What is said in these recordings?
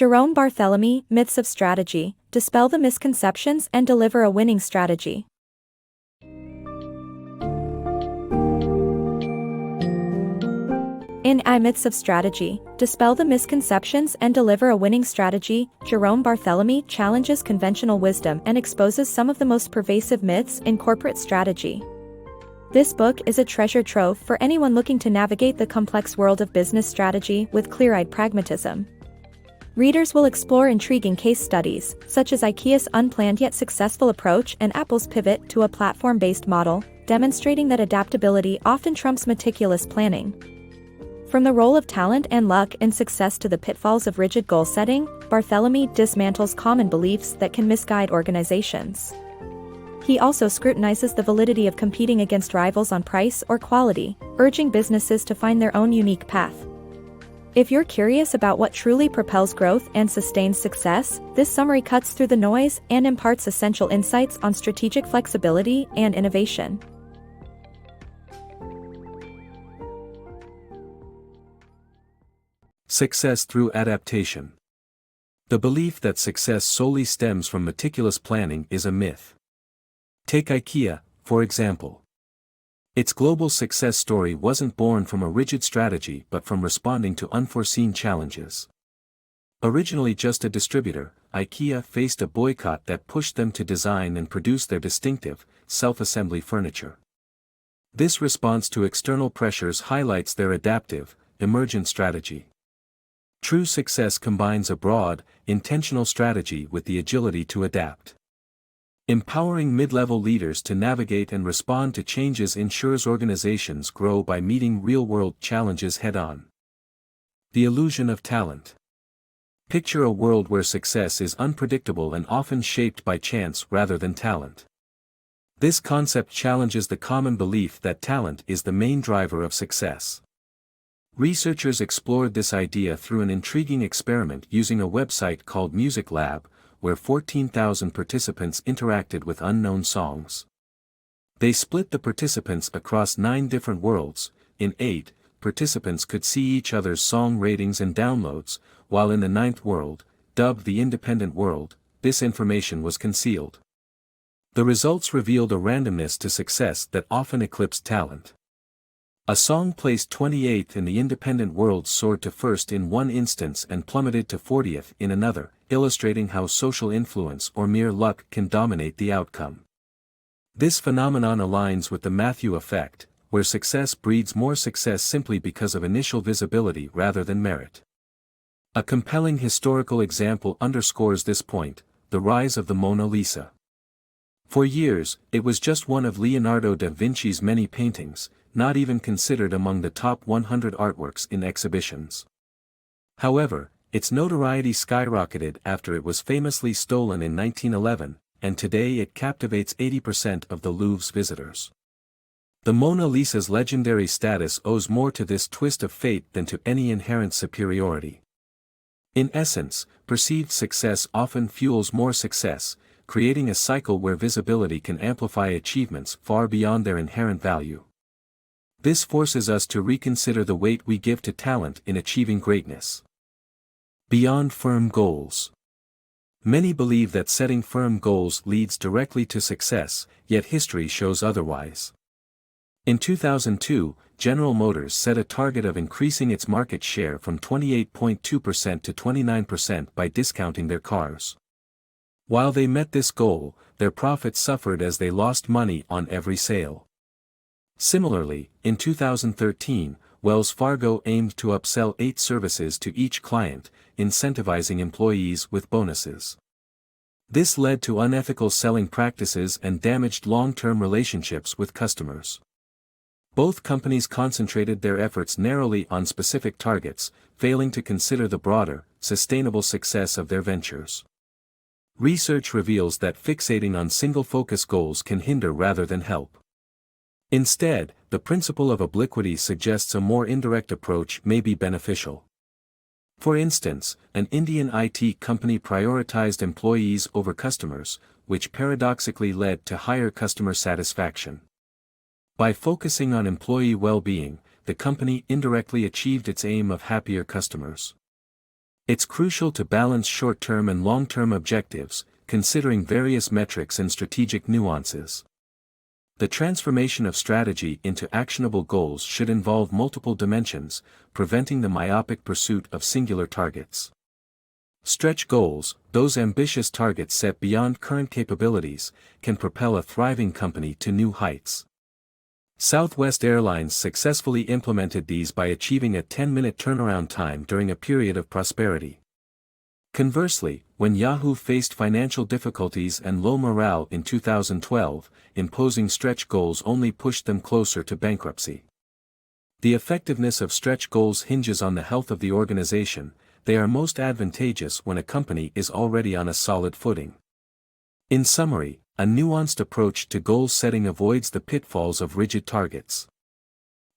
Jerome Barthelemy, Myths of Strategy, Dispel the Misconceptions and Deliver a Winning Strategy. In Myths of Strategy, Dispel the Misconceptions and Deliver a Winning Strategy, Jerome Barthelemy challenges conventional wisdom and exposes some of the most pervasive myths in corporate strategy. This book is a treasure trove for anyone looking to navigate the complex world of business strategy with clear-eyed pragmatism. Readers will explore intriguing case studies, such as IKEA's unplanned yet successful approach and Apple's pivot to a platform-based model, demonstrating that adaptability often trumps meticulous planning. From the role of talent and luck in success to the pitfalls of rigid goal setting, Barthelemy dismantles common beliefs that can misguide organizations. He also scrutinizes the validity of competing against rivals on price or quality, urging businesses to find their own unique path. If you're curious about what truly propels growth and sustains success, this summary cuts through the noise and imparts essential insights on strategic flexibility and innovation. Success through adaptation. The belief that success solely stems from meticulous planning is a myth. Take IKEA, for example. Its global success story wasn't born from a rigid strategy but from responding to unforeseen challenges. Originally just a distributor, IKEA faced a boycott that pushed them to design and produce their distinctive, self-assembly furniture. This response to external pressures highlights their adaptive, emergent strategy. True success combines a broad, intentional strategy with the agility to adapt. Empowering mid-level leaders to navigate and respond to changes ensures organizations grow by meeting real-world challenges head-on. The illusion of talent. Picture a world where success is unpredictable and often shaped by chance rather than talent. This concept challenges the common belief that talent is the main driver of success. Researchers explored this idea through an intriguing experiment using a website called Music Lab, where 14,000 participants interacted with unknown songs. They split the participants across 9 different worlds. In 8, participants could see each other's song ratings and downloads, while in the 9th world, dubbed the independent world, this information was concealed. The results revealed a randomness to success that often eclipsed talent. A song placed 28th in the independent world soared to first in one instance and plummeted to 40th in another, illustrating how social influence or mere luck can dominate the outcome. This phenomenon aligns with the Matthew effect, where success breeds more success simply because of initial visibility rather than merit. A compelling historical example underscores this point: the rise of the Mona Lisa. For years, it was just one of Leonardo da Vinci's many paintings, not even considered among the top 100 artworks in exhibitions. However, its notoriety skyrocketed after it was famously stolen in 1911, and today it captivates 80% of the Louvre's visitors. The Mona Lisa's legendary status owes more to this twist of fate than to any inherent superiority. In essence, perceived success often fuels more success, creating a cycle where visibility can amplify achievements far beyond their inherent value. This forces us to reconsider the weight we give to talent in achieving greatness. Beyond firm goals. Many believe that setting firm goals leads directly to success, yet history shows otherwise. In 2002, General Motors set a target of increasing its market share from 28.2% to 29% by discounting their cars. While they met this goal, their profits suffered as they lost money on every sale. Similarly, in 2013, Wells Fargo aimed to upsell 8 services to each client, incentivizing employees with bonuses. This led to unethical selling practices and damaged long-term relationships with customers. Both companies concentrated their efforts narrowly on specific targets, failing to consider the broader, sustainable success of their ventures. Research reveals that fixating on single-focus goals can hinder rather than help. Instead, the principle of obliquity suggests a more indirect approach may be beneficial. For instance, an Indian IT company prioritized employees over customers, which paradoxically led to higher customer satisfaction. By focusing on employee well-being, the company indirectly achieved its aim of happier customers. It's crucial to balance short-term and long-term objectives, considering various metrics and strategic nuances. The transformation of strategy into actionable goals should involve multiple dimensions, preventing the myopic pursuit of singular targets. Stretch goals, those ambitious targets set beyond current capabilities, can propel a thriving company to new heights. Southwest Airlines successfully implemented these by achieving a 10-minute turnaround time during a period of prosperity. Conversely, when Yahoo faced financial difficulties and low morale in 2012, imposing stretch goals only pushed them closer to bankruptcy. The effectiveness of stretch goals hinges on the health of the organization. They are most advantageous when a company is already on a solid footing. In summary, a nuanced approach to goal setting avoids the pitfalls of rigid targets.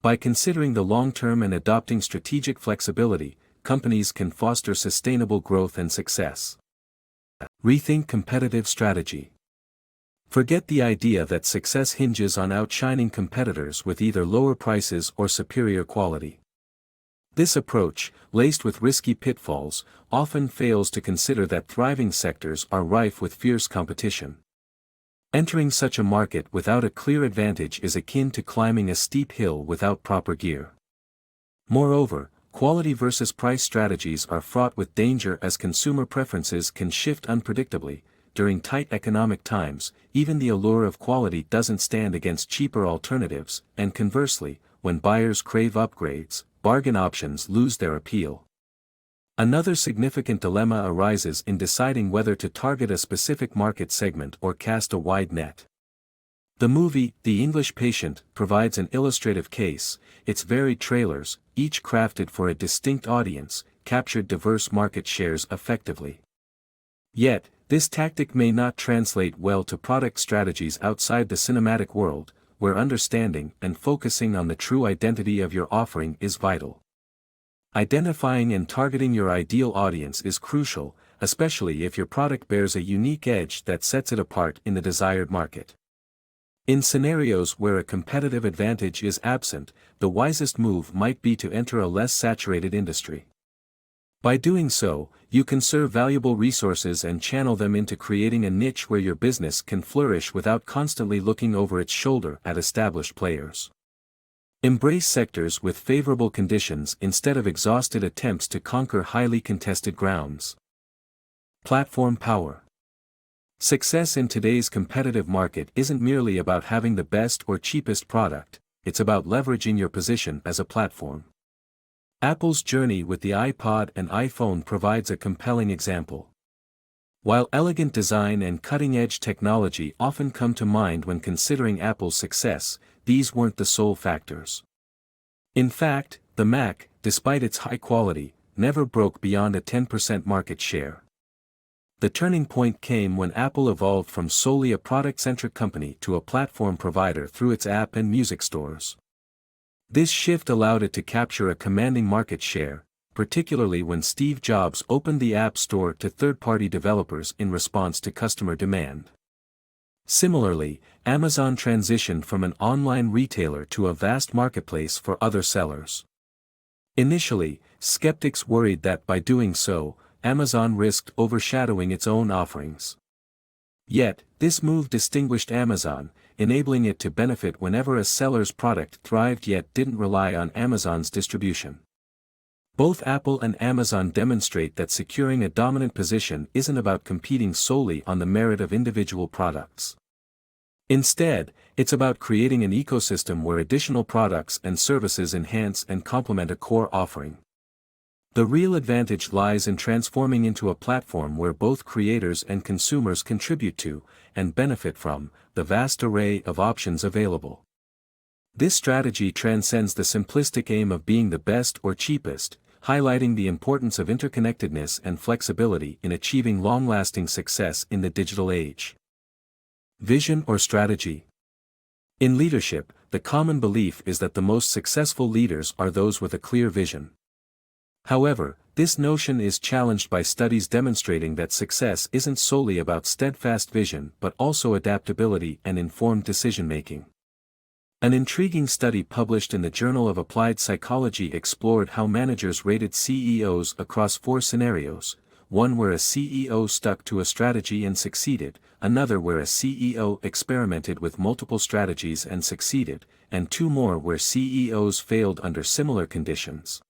By considering the long term and adopting strategic flexibility, companies can foster sustainable growth and success. Rethink competitive strategy. Forget the idea that success hinges on outshining competitors with either lower prices or superior quality. This approach, laced with risky pitfalls, often fails to consider that thriving sectors are rife with fierce competition. Entering such a market without a clear advantage is akin to climbing a steep hill without proper gear. Moreover, quality versus price strategies are fraught with danger as consumer preferences can shift unpredictably. During tight economic times, even the allure of quality doesn't stand against cheaper alternatives, and conversely, when buyers crave upgrades, bargain options lose their appeal. Another significant dilemma arises in deciding whether to target a specific market segment or cast a wide net. The movie, The English Patient, provides an illustrative case. Its varied trailers, each crafted for a distinct audience, captured diverse market shares effectively. Yet, this tactic may not translate well to product strategies outside the cinematic world, where understanding and focusing on the true identity of your offering is vital. Identifying and targeting your ideal audience is crucial, especially if your product bears a unique edge that sets it apart in the desired market. In scenarios where a competitive advantage is absent, the wisest move might be to enter a less saturated industry. By doing so, you conserve valuable resources and channel them into creating a niche where your business can flourish without constantly looking over its shoulder at established players. Embrace sectors with favorable conditions instead of exhausted attempts to conquer highly contested grounds. Platform power. Success in today's competitive market isn't merely about having the best or cheapest product, it's about leveraging your position as a platform. Apple's journey with the iPod and iPhone provides a compelling example. While elegant design and cutting-edge technology often come to mind when considering Apple's success, these weren't the sole factors. In fact, the Mac, despite its high quality, never broke beyond a 10% market share. The turning point came when Apple evolved from solely a product-centric company to a platform provider through its app and music stores. This shift allowed it to capture a commanding market share, particularly when Steve Jobs opened the App Store to third-party developers in response to customer demand. Similarly, Amazon transitioned from an online retailer to a vast marketplace for other sellers. Initially, skeptics worried that by doing so, Amazon risked overshadowing its own offerings. Yet, this move distinguished Amazon, enabling it to benefit whenever a seller's product thrived yet didn't rely on Amazon's distribution. Both Apple and Amazon demonstrate that securing a dominant position isn't about competing solely on the merit of individual products. Instead, it's about creating an ecosystem where additional products and services enhance and complement a core offering. The real advantage lies in transforming into a platform where both creators and consumers contribute to, and benefit from, the vast array of options available. This strategy transcends the simplistic aim of being the best or cheapest, highlighting the importance of interconnectedness and flexibility in achieving long-lasting success in the digital age. Vision or strategy? In leadership, the common belief is that the most successful leaders are those with a clear vision. However, this notion is challenged by studies demonstrating that success isn't solely about steadfast vision but also adaptability and informed decision-making. An intriguing study published in the Journal of Applied Psychology explored how managers rated CEOs across 4 scenarios: one where a CEO stuck to a strategy and succeeded, another where a CEO experimented with multiple strategies and succeeded, and 2 more where CEOs failed under similar conditions.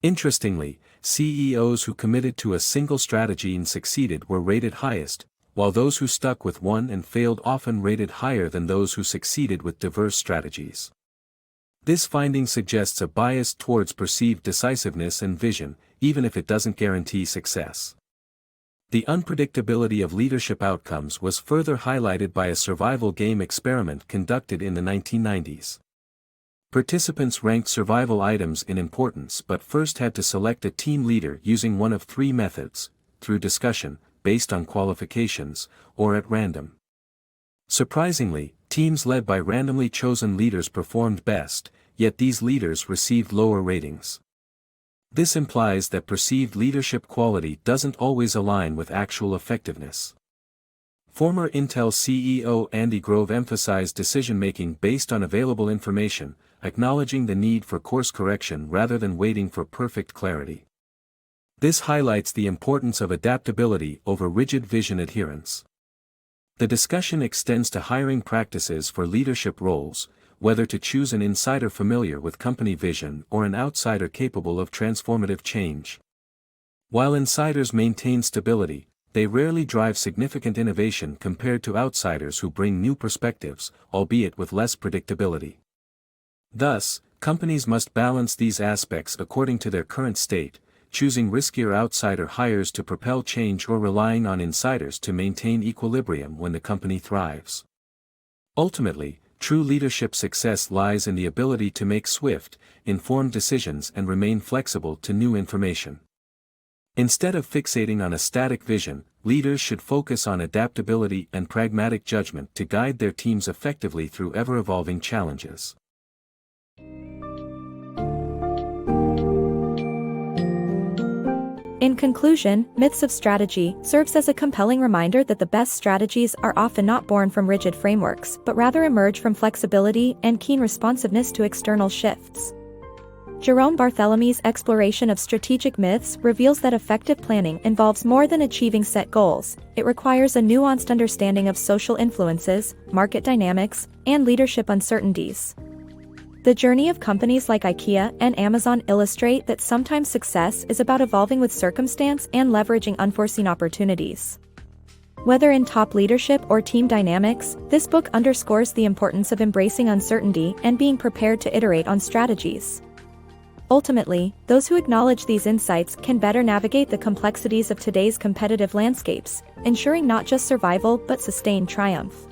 Interestingly, CEOs who committed to a single strategy and succeeded were rated highest, while those who stuck with one and failed often rated higher than those who succeeded with diverse strategies. This finding suggests a bias towards perceived decisiveness and vision, even if it doesn't guarantee success. The unpredictability of leadership outcomes was further highlighted by a survival game experiment conducted in the 1990s. Participants ranked survival items in importance but first had to select a team leader using one of 3 methods: through discussion, based on qualifications, or at random. Surprisingly, teams led by randomly chosen leaders performed best, yet these leaders received lower ratings. This implies that perceived leadership quality doesn't always align with actual effectiveness. Former Intel CEO Andy Grove emphasized decision-making based on available information, acknowledging the need for course correction rather than waiting for perfect clarity. This highlights the importance of adaptability over rigid vision adherence. The discussion extends to hiring practices for leadership roles, whether to choose an insider familiar with company vision or an outsider capable of transformative change. While insiders maintain stability, they rarely drive significant innovation compared to outsiders who bring new perspectives, albeit with less predictability. Thus, companies must balance these aspects according to their current state, choosing riskier outsider hires to propel change or relying on insiders to maintain equilibrium when the company thrives. Ultimately, true leadership success lies in the ability to make swift, informed decisions and remain flexible to new information. Instead of fixating on a static vision, leaders should focus on adaptability and pragmatic judgment to guide their teams effectively through ever-evolving challenges. In conclusion, Myths of Strategy serves as a compelling reminder that the best strategies are often not born from rigid frameworks, but rather emerge from flexibility and keen responsiveness to external shifts. Jerome Barthelemy's exploration of strategic myths reveals that effective planning involves more than achieving set goals. It requires a nuanced understanding of social influences, market dynamics, and leadership uncertainties. The journey of companies like IKEA and Amazon illustrate that sometimes success is about evolving with circumstance and leveraging unforeseen opportunities. Whether in top leadership or team dynamics, this book underscores the importance of embracing uncertainty and being prepared to iterate on strategies. Ultimately, those who acknowledge these insights can better navigate the complexities of today's competitive landscapes, ensuring not just survival but sustained triumph.